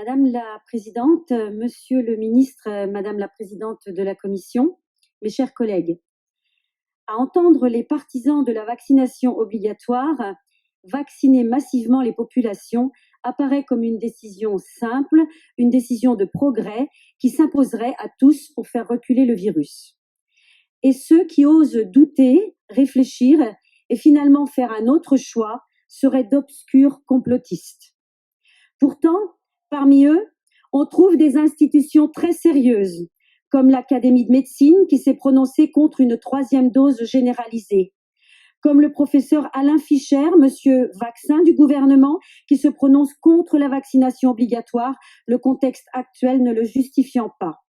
Madame la présidente, monsieur le ministre, madame la présidente de la commission, mes chers collègues, à entendre les partisans de la vaccination obligatoire, vacciner massivement les populations apparaît comme une décision simple, une décision de progrès qui s'imposerait à tous pour faire reculer le virus. Et ceux qui osent douter, réfléchir et finalement faire un autre choix seraient d'obscurs complotistes. Pourtant, parmi eux, on trouve des institutions très sérieuses, comme l'Académie de médecine qui s'est prononcée contre une 3e dose généralisée, comme le professeur Alain Fischer, monsieur vaccin du gouvernement, qui se prononce contre la vaccination obligatoire, le contexte actuel ne le justifiant pas,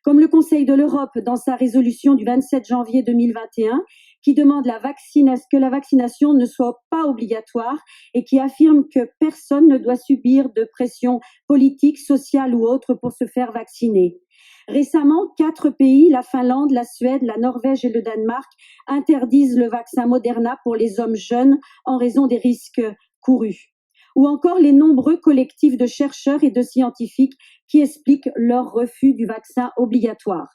comme le Conseil de l'Europe dans sa résolution du 27 janvier 2021, qui demande que la vaccination ne soit pas obligatoire et qui affirme que personne ne doit subir de pression politique, sociale ou autre pour se faire vacciner. Récemment, 4 pays, la Finlande, la Suède, la Norvège et le Danemark, interdisent le vaccin Moderna pour les hommes jeunes en raison des risques courus. Ou encore les nombreux collectifs de chercheurs et de scientifiques qui expliquent leur refus du vaccin obligatoire.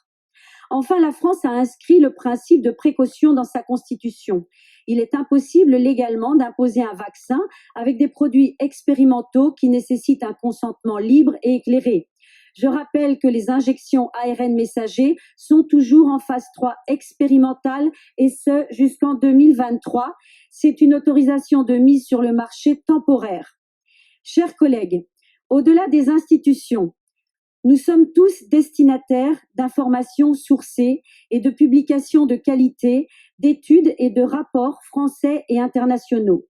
Enfin, la France a inscrit le principe de précaution dans sa constitution. Il est impossible légalement d'imposer un vaccin avec des produits expérimentaux qui nécessitent un consentement libre et éclairé. Je rappelle que les injections ARN messager sont toujours en phase 3 expérimentale et ce jusqu'en 2023. C'est une autorisation de mise sur le marché temporaire. Chers collègues, au-delà des institutions, nous sommes tous destinataires d'informations sourcées et de publications de qualité, d'études et de rapports français et internationaux.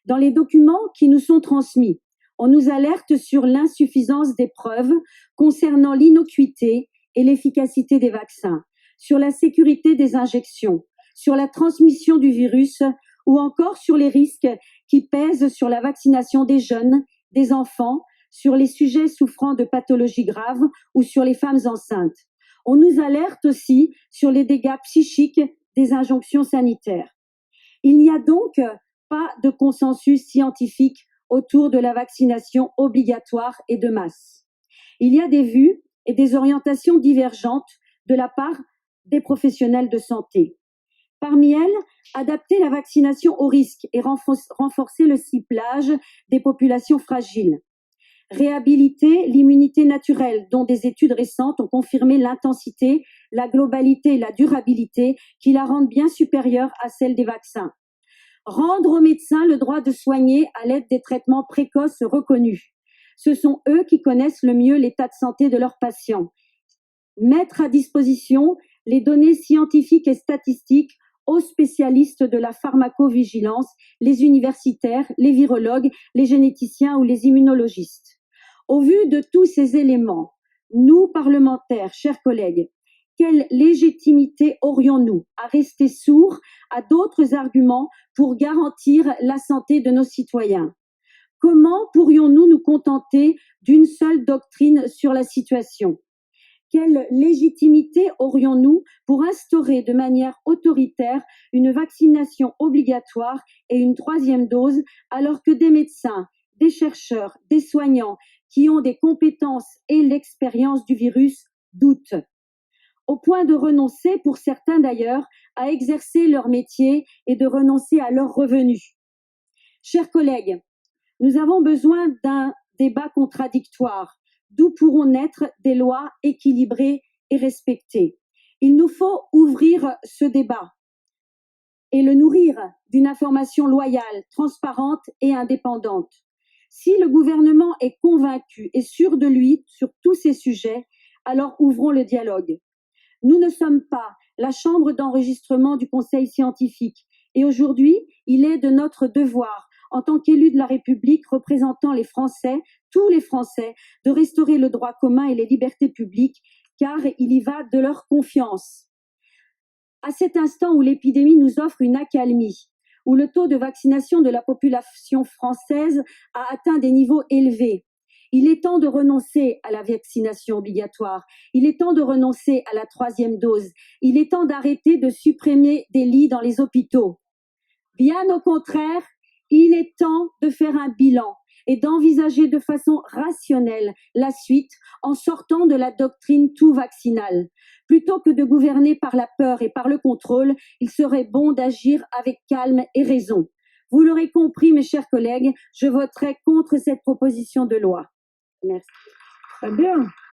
Dans les documents qui nous sont transmis, on nous alerte sur l'insuffisance des preuves concernant l'innocuité et l'efficacité des vaccins, sur la sécurité des injections, sur la transmission du virus ou encore sur les risques qui pèsent sur la vaccination des jeunes, des enfants, sur les sujets souffrant de pathologies graves ou sur les femmes enceintes. On nous alerte aussi sur les dégâts psychiques des injonctions sanitaires. Il n'y a donc pas de consensus scientifique autour de la vaccination obligatoire et de masse. Il y a des vues et des orientations divergentes de la part des professionnels de santé. Parmi elles, adapter la vaccination au risque et renforcer le ciblage des populations fragiles. Réhabiliter l'immunité naturelle, dont des études récentes ont confirmé l'intensité, la globalité et la durabilité qui la rendent bien supérieure à celle des vaccins. Rendre aux médecins le droit de soigner à l'aide des traitements précoces reconnus. Ce sont eux qui connaissent le mieux l'état de santé de leurs patients. Mettre à disposition les données scientifiques et statistiques aux spécialistes de la pharmacovigilance, les universitaires, les virologues, les généticiens ou les immunologistes. Au vu de tous ces éléments, nous, parlementaires, chers collègues, quelle légitimité aurions-nous à rester sourds à d'autres arguments pour garantir la santé de nos citoyens? Comment pourrions-nous nous contenter d'une seule doctrine sur la situation? Quelle légitimité aurions-nous pour instaurer de manière autoritaire une vaccination obligatoire et une 3e dose alors que des médecins, des chercheurs, des soignants qui ont des compétences et l'expérience du virus doutent, au point de renoncer, pour certains d'ailleurs, à exercer leur métier et de renoncer à leurs revenus? Chers collègues, nous avons besoin d'un débat contradictoire, d'où pourront naître des lois équilibrées et respectées. Il nous faut ouvrir ce débat et le nourrir d'une information loyale, transparente et indépendante. Si le gouvernement est convaincu et sûr de lui sur tous ces sujets, alors ouvrons le dialogue. Nous ne sommes pas la chambre d'enregistrement du Conseil scientifique et aujourd'hui, il est de notre devoir, en tant qu'élus de la République représentant les Français, tous les Français, de restaurer le droit commun et les libertés publiques, car il y va de leur confiance. À cet instant où l'épidémie nous offre une accalmie, où le taux de vaccination de la population française a atteint des niveaux élevés, il est temps de renoncer à la vaccination obligatoire. Il est temps de renoncer à la 3e dose. Il est temps d'arrêter de supprimer des lits dans les hôpitaux. Bien au contraire, il est temps de faire un bilan et d'envisager de façon rationnelle la suite en sortant de la doctrine tout vaccinale. Plutôt que de gouverner par la peur et par le contrôle, il serait bon d'agir avec calme et raison. Vous l'aurez compris, mes chers collègues, je voterai contre cette proposition de loi. Merci. Très bien.